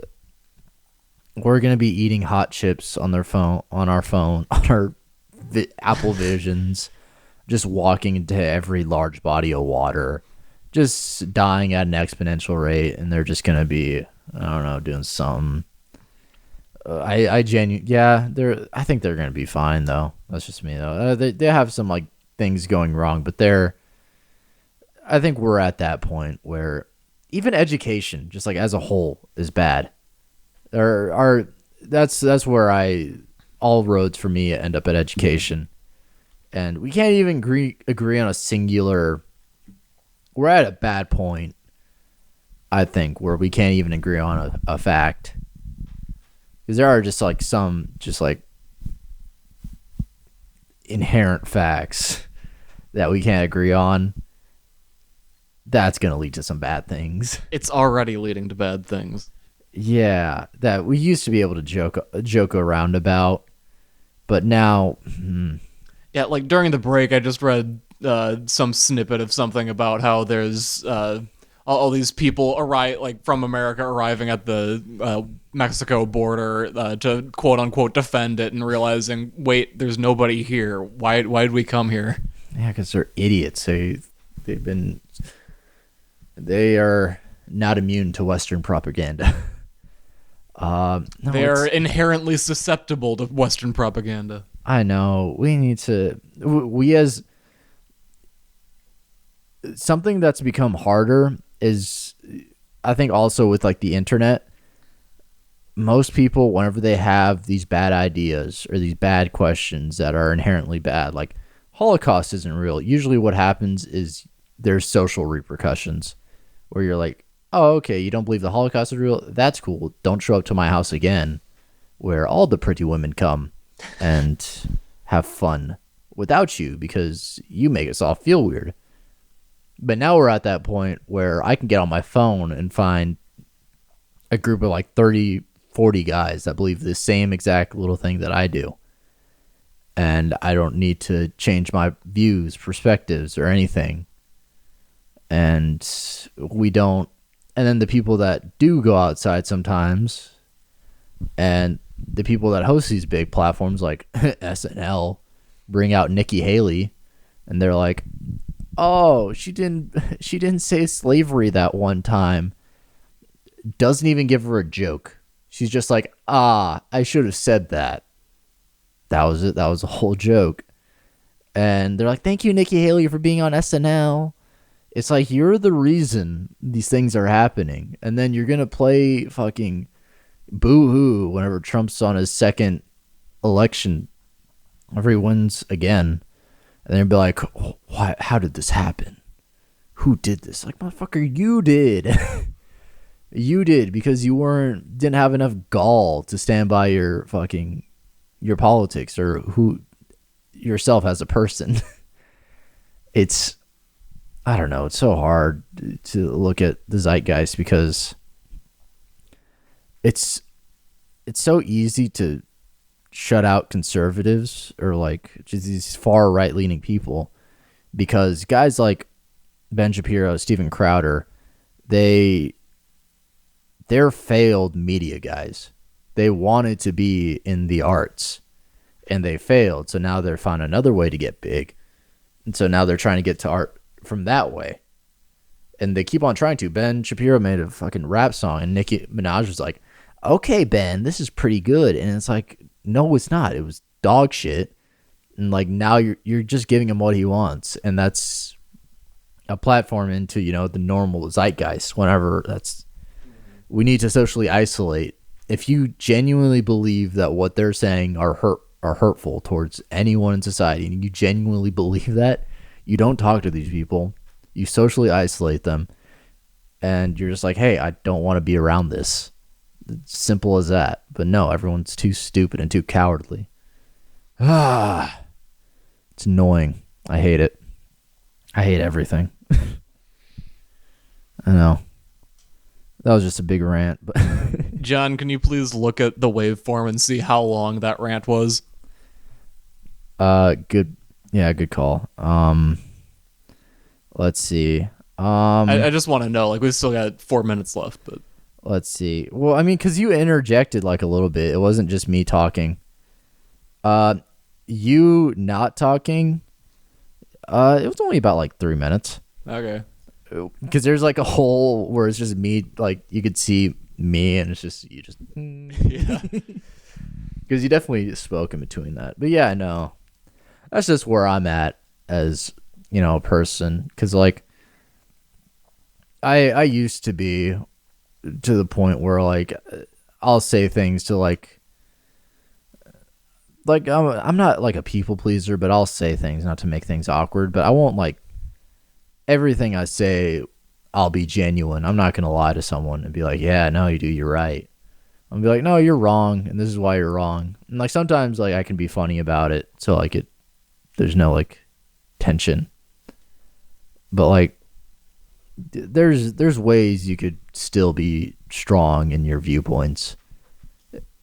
We're going to be eating hot chips on our phone, on our Apple Visions, just walking into every large body of water. Just dying at an exponential rate, and they're just gonna be, I don't know, doing something. I think they're gonna be fine though. That's just me though. They have some like things going wrong, but I think we're at that point where even education, just like as a whole, is bad. That's where all roads for me end up at education, and we can't even agree on a singular. We're at a bad point, I think, where we can't even agree on a fact. Because there are just like some inherent facts that we can't agree on. That's going to lead to some bad things. It's already leading to bad things. Yeah, that we used to be able to joke around about, but now... Yeah, like during the break, I just read some snippet of something about how there's all these people from America arriving at the Mexico border to quote unquote defend it, and realizing, wait, there's nobody here. Why did we come here? Yeah, because they're idiots. They are not immune to Western propaganda. They are inherently susceptible to Western propaganda. I know. We as something that's become harder is, I think also with like the internet, most people, whenever they have these bad ideas or these bad questions that are inherently bad, like Holocaust isn't real. Usually what happens is there's social repercussions where you're like, oh, okay, you don't believe the Holocaust is real? That's cool. Don't show up to my house again where all the pretty women come and have fun without you because you make us all feel weird. But now we're at that point where I can get on my phone and find a group of like 30, 40 guys that believe the same exact little thing that I do. And I don't need to change my views, perspectives, or anything. And we don't. And then the people that do go outside sometimes, and the people that host these big platforms like SNL bring out Nikki Haley, and they're like, oh, she didn't say slavery that one time. Doesn't even give her a joke. She's just like, I should have said that. That was it. That was a whole joke. And they're like, thank you, Nikki Haley, for being on SNL. It's like, you're the reason these things are happening. And then you're going to play fucking boo-hoo whenever Trump's on his second election. Whenever he wins again. And then be like, why? How did this happen? Who did this? Like, motherfucker, you did. You did, because you didn't have enough gall to stand by your politics or who yourself as a person. I don't know. It's so hard to look at the zeitgeist because it's so easy to shut out conservatives or like just these far right leaning people, because guys like Ben Shapiro, Steven Crowder, they're failed media guys. They wanted to be in the arts and they failed. So now they're found another way to get big. And so now they're trying to get to art from that way. And they keep on trying to. Ben Shapiro made a fucking rap song and Nicki Minaj was like, okay, Ben, this is pretty good. And it's like, no, it's not. It was dog shit. And like now you're just giving him what he wants. And that's a platform into, you know, the normal zeitgeist. Whenever we need to socially isolate. If you genuinely believe that what they're saying are hurtful towards anyone in society, and you genuinely believe that, you don't talk to these people. You socially isolate them, and you're just like, hey, I don't want to be around this. It's simple as that. But no, everyone's too stupid and too cowardly. It's annoying. I hate it. I hate everything. I know. That was just a big rant. But John, can you please look at the waveform and see how long that rant was? Good. Yeah, good call. Let's see. I just want to know. Like, we've still got 4 minutes left, but let's see. Well, I mean, because you interjected like a little bit. It wasn't just me talking. You not talking. It was only about like 3 minutes. okay. Because there's like a hole where it's just me. Like you could see me, and it's just you just. Yeah. Because you definitely spoke in between that. But yeah, no, that's just where I'm at as, you know, a person. Because like I used to be to the point where like I'll say things to like I'm not like a people pleaser, but I'll say things not to make things awkward. But I won't like everything I say. I'll be genuine. I'm not gonna lie to someone and be like, yeah, no, you do, you're right. I'll be like, no, you're wrong, and this is why you're wrong. And like sometimes like I can be funny about it, so like there's no like tension. But like there's ways you could still be strong in your viewpoints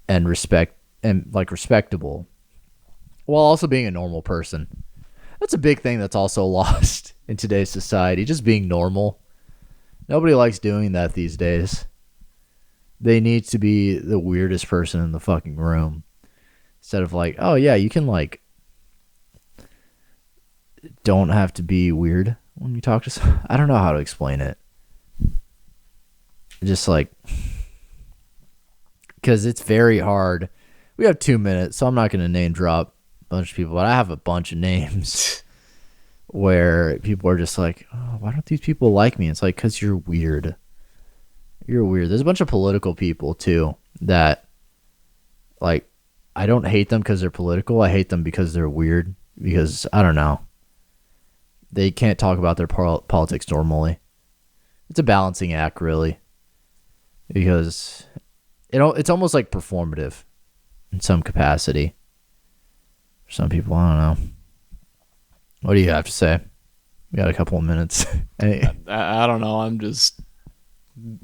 and respectable while also being a normal person. That's a big thing that's also lost in today's society, just being normal. Nobody likes doing that these days. They need to be the weirdest person in the fucking room. Instead of like, oh yeah, you can like don't have to be weird when you talk to someone. I don't know how to explain it. Just like, because it's very hard. We have 2 minutes, so I'm not going to name drop a bunch of people, but I have a bunch of names where people are just like, oh, why don't these people like me? It's like, because you're weird. You're weird. There's a bunch of political people too that like, I don't hate them because they're political. I hate them because they're weird. Because I don't know, they can't talk about their politics normally. It's a balancing act, really, because it's almost like performative in some capacity. For some people, I don't know. What do you have to say? We got a couple of minutes. I don't know. I'm just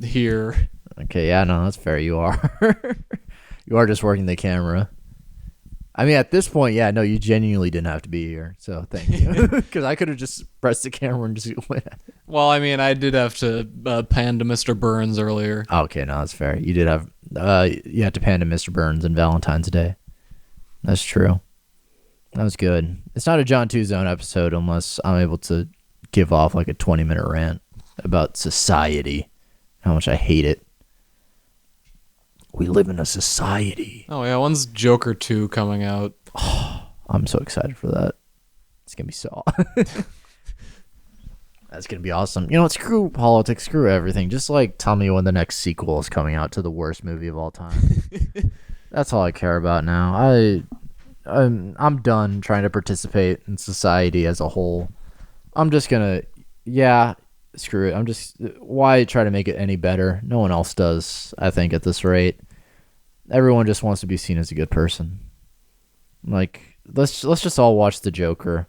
here. Okay, yeah, no, that's fair. You are. You are just working the camera. I mean, at this point, yeah, no, you genuinely didn't have to be here. So thank you. Because I could have just pressed the camera and just went. Well, I mean, I did have to pan to Mr. Burns earlier. Okay, no, that's fair. You did have you had to pan to Mr. Burns on Valentine's Day. That's true. That was good. It's not a John 2 Zone episode unless I'm able to give off like a 20-minute rant about society, how much I hate it. We live in a society. Oh yeah, when's Joker 2 coming out? Oh, I'm so excited for that. It's gonna be so. That's gonna be awesome. You know what? Screw politics. Screw everything. Just like tell me when the next sequel is coming out to the worst movie of all time. That's all I care about now. I'm done trying to participate in society as a whole. I'm just gonna, screw it. Why try to make it any better? No one else does, I think, at this rate. Everyone just wants to be seen as a good person. Like, let's just all watch The Joker.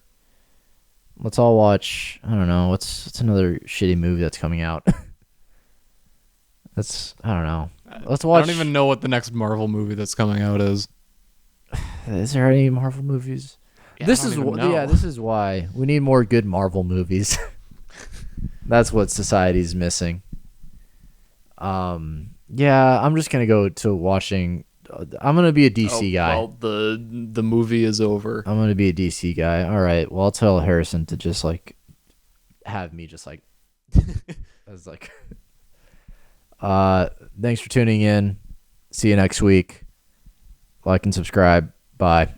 Let's all watch, I don't know, what's another shitty movie that's coming out? I don't know. Let's watch. I don't even know what the next Marvel movie that's coming out is. Is there any Marvel movies? Yeah, This is why we need more good Marvel movies. That's what society's missing. I'm just gonna go to watching I'm gonna be a DC guy. Well, the movie is over. I'm gonna be a DC guy. All right. Well, I'll tell Harrison to just like have me just like as like. Thanks for tuning in. See you next week. Like and subscribe. Bye.